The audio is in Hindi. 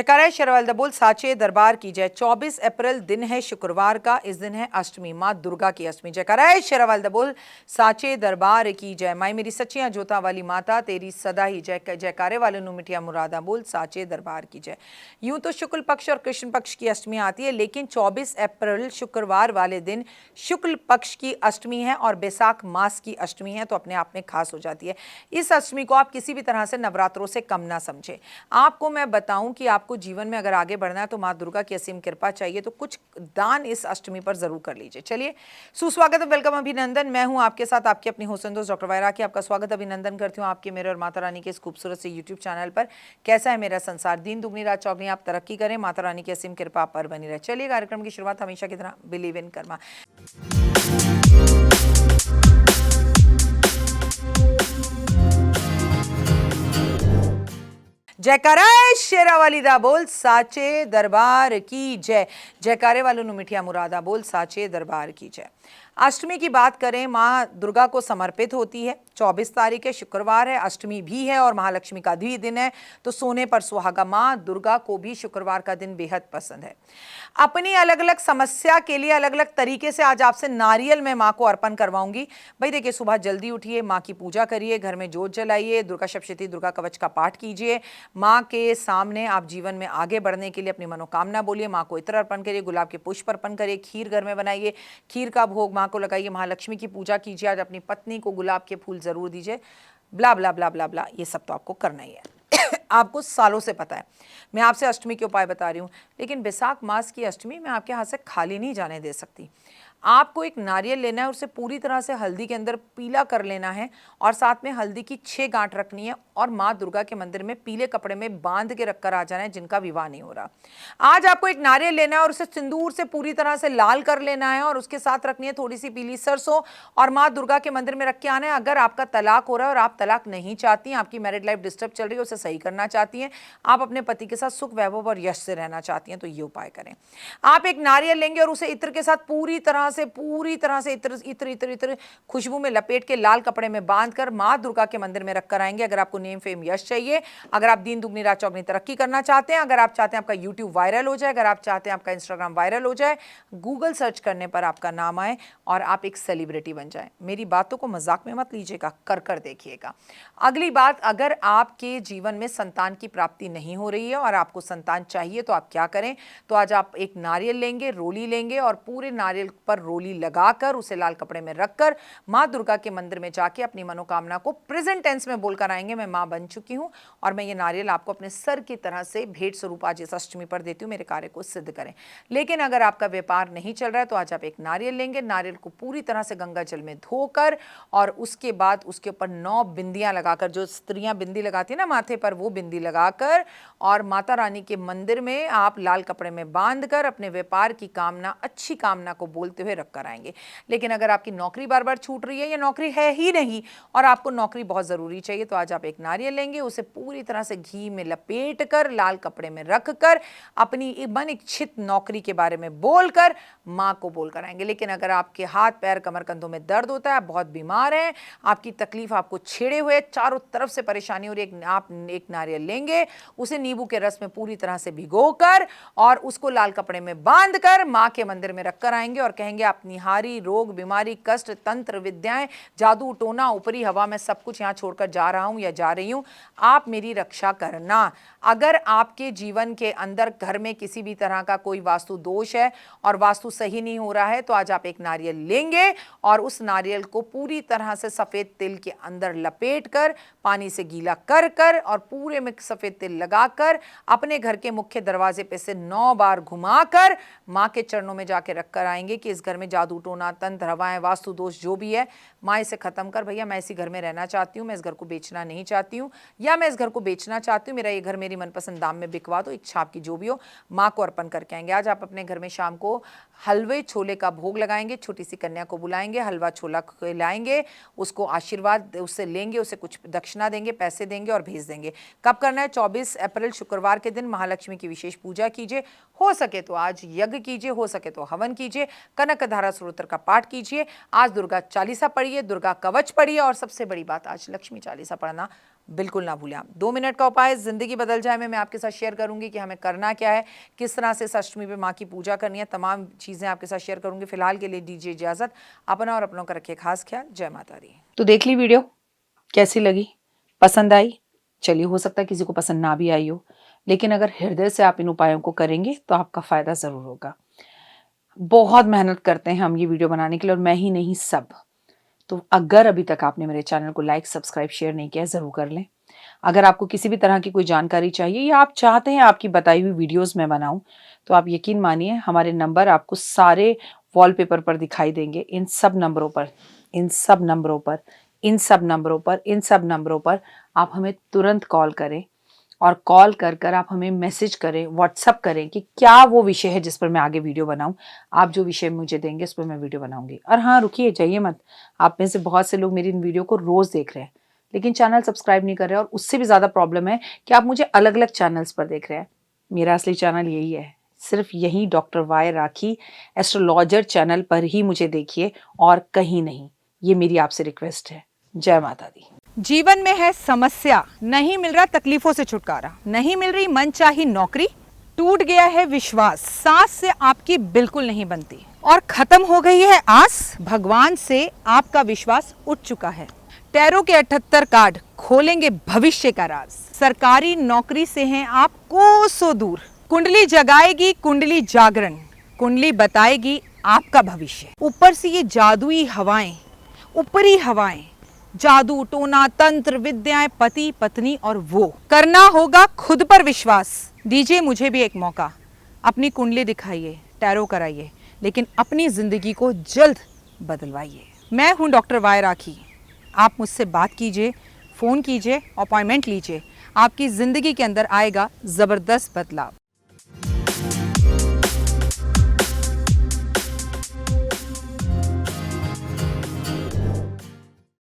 जयकारा शेरवाल बोल साचे दरबार की जय। 24 अप्रैल दिन है शुक्रवार का, इस दिन है अष्टमी, माँ दुर्गा की अष्टमी। जयकारा शेरवाल बोल साचे दरबार की जय। माई मेरी सच्चियां जोता वाली माता तेरी सदा ही जय। जयकारे वाले नु मिठिया मुरादा बोल साचे दरबार की जय। यूं तो शुक्ल पक्ष और कृष्ण पक्ष की अष्टमी आती है, लेकिन 24 अप्रैल शुक्रवार वाले दिन शुक्ल पक्ष की अष्टमी है और बैसाख मास की अष्टमी है, तो अपने आप में खास हो जाती है। इस अष्टमी को आप किसी भी तरह से नवरात्रों से कम ना समझे। आपको मैं बताऊं कि आपको जीवन में अगर आगे बढ़ना है तो माँ दुर्गा की असीम कृपा चाहिए, तो कुछ दान इस अष्टमी पर जरूर कर लीजिए। चलिए, सुस्वागत, वेलकम, अभिनंदन। मैं हूं आपके साथ आपकी अपनी होसन दोस्त डॉक्टर वायरा की। आपका स्वागत अभिनंदन करती हूं आपके, मेरे और माता रानी के इस खूबसूरत से यूट्यूब चैनल पर। कैसा है मेरा संसार, दिन दुगनी रात चौगनी, आप तरक्की करें, माता रानी की असीम कृपा पर बनी रहे। चलिए, कार्यक्रम की शुरुआत हमेशा की तरह बिलीव इन कर्मा। जयकारा शेरावाली दा बोल साचे दरबार की जय। जयकारे वालों नु मिठिया मुरादा बोल साचे दरबार की जय। अष्टमी की बात करें, माँ दुर्गा को समर्पित होती है। 24 तारीख है, शुक्रवार है, अष्टमी भी है और महालक्ष्मी का भी दिन है, तो सोने पर सुहागा। माँ दुर्गा को भी शुक्रवार का दिन बेहद पसंद है। अपनी अलग अलग समस्या के लिए अलग अलग तरीके से आज आपसे नारियल मैं माँ को अर्पण करवाऊंगी। भाई देखिए, सुबह जल्दी उठिए, माँ की पूजा करिए, घर में जोत जलाइए, दुर्गा सप्तशती दुर्गा कवच का पाठ कीजिए, माँ के सामने आप जीवन में आगे बढ़ने के लिए अपनी मनोकामना बोलिए, माँ को इत्र अर्पण करिए, गुलाब के पुष्प अर्पण करिए, खीर घर में बनाइए, खीर का भोग माँ को लगाइए, महालक्ष्मी की पूजा कीजिए, आज अपनी पत्नी को गुलाब के फूल जरूर दीजिए। ब्ला ब्ला ब्ला ब्ला ब्ला, ये सब तो आपको करना ही है। आपको सालों से पता है, मैं आपसे अष्टमी के उपाय बता रही हूँ, लेकिन बैसाख मास की अष्टमी मैं आपके हाथ से खाली नहीं जाने दे सकती। आपको एक नारियल लेना है, उसे पूरी तरह से हल्दी के अंदर पीला कर लेना है और साथ में हल्दी की 6 गांठ रखनी है और माँ दुर्गा के मंदिर में पीले कपड़े में बांध के रखकर आ जाना है जिनका विवाह नहीं हो रहा। आज आपको एक नारियल लेना है और उसे सिंदूर से पूरी तरह से लाल कर लेना है और उसके साथ रखनी है थोड़ी सी पीली सरसों और माँ दुर्गा के मंदिर में रख के आना है। अगर आपका तलाक हो रहा है और आप तलाक नहीं चाहती, आपकी मैरिड लाइफ डिस्टर्ब चल रही है, उसे सही करना चाहती हैं, आप अपने पति के साथ सुख वैभव और यश से रहना चाहती हैं, तो ये उपाय करें। आप एक नारियल लेंगे और उसे इत्र के साथ पूरी तरह से इत्र खुशबू में लपेट के लाल कपड़े में बांधकर माँ दुर्गा के मंदिर में रखकर आएंगे। अगर आपको नेम फेम यश चाहिए, अगर आप दिन दुगनी रात चौगनी तरक्की करना चाहते हैं, अगर आप चाहते हैं आपका यूट्यूब वायरल हो जाए, अगर आप चाहते हैं आपका इंस्टाग्राम वायरल हो जाए, गूगल सर्च करने पर आपका नाम आए और आप एक सेलिब्रिटी बन जाए, मेरी बातों को मजाक में मत लीजिएगा, कर देखिएगा। अगली बात, अगर आपके जीवन में संतान की प्राप्ति नहीं हो रही है और आपको संतान चाहिए, तो आप क्या करें, तो आज आप एक नारियल लेंगे, रोली लेंगे और पूरे नारियल पर रोली लगाकर उसे लाल कपड़े में रखकर माँ दुर्गा के मंदिर में जाके अपनी मनोकामना को प्रेजेंट टेंस में बोलकर आएंगे, मैं माँ बन चुकी हूँ और मैं ये नारियल आपको अपने सर की तरह से भेंट स्वरूप आज इस अष्टमी पर देती हूँ, मेरे कार्य को सिद्ध करें। लेकिन अगर आपका व्यापार नहीं चल रहा है, तो आज आप एक नारियल लेंगे, नारियल को पूरी तरह से गंगा जल में धोकर और उसके बाद उसके ऊपर 9 बिंदियां लगाकर, जो स्त्रियां बिंदी लगाती है ना माथे पर, वो बिंदी लगाकर और माता रानी के मंदिर में आप लाल कपड़े में बांधकर अपने व्यापार की कामना, अच्छी कामना को बोलते हुए रखकर आएंगे। लेकिन अगर आपकी नौकरी बार बार छूट रही है या नौकरी है ही नहीं और आपको नौकरी बहुत जरूरी चाहिए, तो आज आप एक नारियल लेंगे, उसे पूरी तरह से घी में लपेट कर लाल कपड़े में रखकर अपनी मन इच्छित नौकरी के बारे में बोलकर मां को बोलकर आएंगे। लेकिन अगर आपके हाथ पैर कमर कंधों में दर्द होता है, आप बहुत बीमार हैं, आपकी तकलीफ आपको छेड़े हुए, चारों तरफ से परेशानी हो रही है, आप एक नारियल लेंगे, उसे नींबू के रस में पूरी तरह से भिगोकर और उसको लाल कपड़े में बांधकर मां के मंदिर में रखकर आएंगे और कहेंगे, अपनी हारी रोग बीमारी कष्ट तंत्र विद्याएं जादू टोना ऊपरी हवा में सब कुछ यहां छोड़कर जा रहा हूं या जा रही हूं, आप मेरी रक्षा करना। अगर आपके जीवन के अंदर घर में किसी भी तरह का कोई वास्तु दोष है और वास्तु सही नहीं हो रहा है, तो आज आप एक नारियल लेंगे और उस नारियल को पूरी तरह से सफेद तिल के अंदर लपेट कर पानी से गीला कर कर और पूरे में सफेद तिल लगाकर अपने घर के मुख्य दरवाजे पे से 9 बार घुमाकर मां के चरणों में जाके रखकर आएंगे कि इस घर में जादू टोना तंत्र हवाएं वास्तु दोष जो भी है, माँ इसे खत्म कर भैया, मैं इसी घर में रहना चाहती हूँ, मैं इस घर को बेचना नहीं चाहती हूँ या मैं इस घर को बेचना चाहती हूँ, मेरा ये घर मेरी मनपसंद दाम में बिकवा दो, इच्छा आपकी जो भी हो, माँ को अर्पण करके आएंगे। आज आप अपने घर में शाम को हलवे छोले का भोग लगाएंगे, छोटी सी कन्या को बुलाएंगे, हलवा छोला खिलाएंगे, उसको आशीर्वाद उससे लेंगे, उसे कुछ दक्षिणा देंगे, पैसे देंगे और भेज देंगे। कब करना है? 24 अप्रैल शुक्रवार के दिन महालक्ष्मी की विशेष पूजा कीजिए, हो सके तो आज यज्ञ कीजिए, हो सके तो हवन कीजिए, कनक धारा स्तोत्र का पाठ कीजिए, आज दुर्गा चालीसा पढ़िए, दुर्गा कवच पढ़िए और सबसे बड़ी बात, आज लक्ष्मी चालीसा पढ़ना बिल्कुल ना भूलें आप। 2 मिनट का उपाय ज़िंदगी बदल जाए में मैं आपके साथ शेयर करूंगी कि हमें करना क्या है, किस तरह से इस अष्टमी पे माँ की पूजा करनी है, तमाम चीज़ें आपके साथ शेयर करूंगी। फिलहाल के लिए दीजिए इजाज़त। अपना और अपनों का रखिए खास ख्याल। जय माता दी। तो देख ली वीडियो, कैसी लगी, पसंद आई? चलिए, हो सकता है किसी को पसंद ना भी आई हो, लेकिन अगर हृदय से आप इन उपायों को करेंगे तो आपका फ़ायदा ज़रूर होगा। बहुत मेहनत करते हैं हम ये वीडियो बनाने के लिए, और मैं ही नहीं, सब। तो अगर अभी तक आपने मेरे चैनल को लाइक, सब्सक्राइब, शेयर नहीं किया है, ज़रूर कर लें। अगर आपको किसी भी तरह की कोई जानकारी चाहिए या आप चाहते हैं आपकी बताई हुई वीडियोस मैं बनाऊं, तो आप यकीन मानिए हमारे नंबर आपको सारे वॉलपेपर पर दिखाई देंगे। इन सब नंबरों पर, इन सब नंबरों पर, इन सब नंबरों पर, इन सब नंबरों पर आप हमें तुरंत कॉल करें, और कॉल कर कर आप हमें मैसेज करें, व्हाट्सअप करें कि क्या वो विषय है जिस पर मैं आगे वीडियो बनाऊं। आप जो विषय मुझे देंगे उस पर मैं वीडियो बनाऊंगी। और हाँ, रुकिए, जाइए मत। आप में से बहुत से लोग मेरी इन वीडियो को रोज़ देख रहे हैं, लेकिन चैनल सब्सक्राइब नहीं कर रहे हैं, और उससे भी ज़्यादा प्रॉब्लम है कि आप मुझे अलग अलग चैनल्स पर देख रहे हैं। मेरा असली चैनल यही है, सिर्फ यही डॉक्टर वाई राखी एस्ट्रोलॉजर चैनल पर ही मुझे देखिए, और कहीं नहीं। ये मेरी आपसे रिक्वेस्ट है। जय माता दी। जीवन में है समस्या, नहीं मिल रहा तकलीफों से छुटकारा, नहीं मिल रही मनचाही नौकरी, टूट गया है विश्वास, सांस से आपकी बिल्कुल नहीं बनती, और खत्म हो गई है आस, भगवान से आपका विश्वास उठ चुका है। टैरो के 78 कार्ड खोलेंगे भविष्य का राज। सरकारी नौकरी से हैं आप कोसों दूर, कुंडली जगाएगी कुंडली जागरण, कुंडली बताएगी आपका भविष्य। ऊपर से ये जादुई हवाएं, ऊपरी हवाएं, जादू टोना तंत्र विद्याएं, पति पत्नी और वो, करना होगा खुद पर विश्वास। दीजिए मुझे भी एक मौका, अपनी कुंडली दिखाइए, टैरो कराइए, लेकिन अपनी जिंदगी को जल्द बदलवाइए। मैं हूं डॉक्टर वाई राखी। आप मुझसे बात कीजिए, फ़ोन कीजिए, अपॉइंटमेंट लीजिए। आपकी ज़िंदगी के अंदर आएगा ज़बरदस्त बदलाव।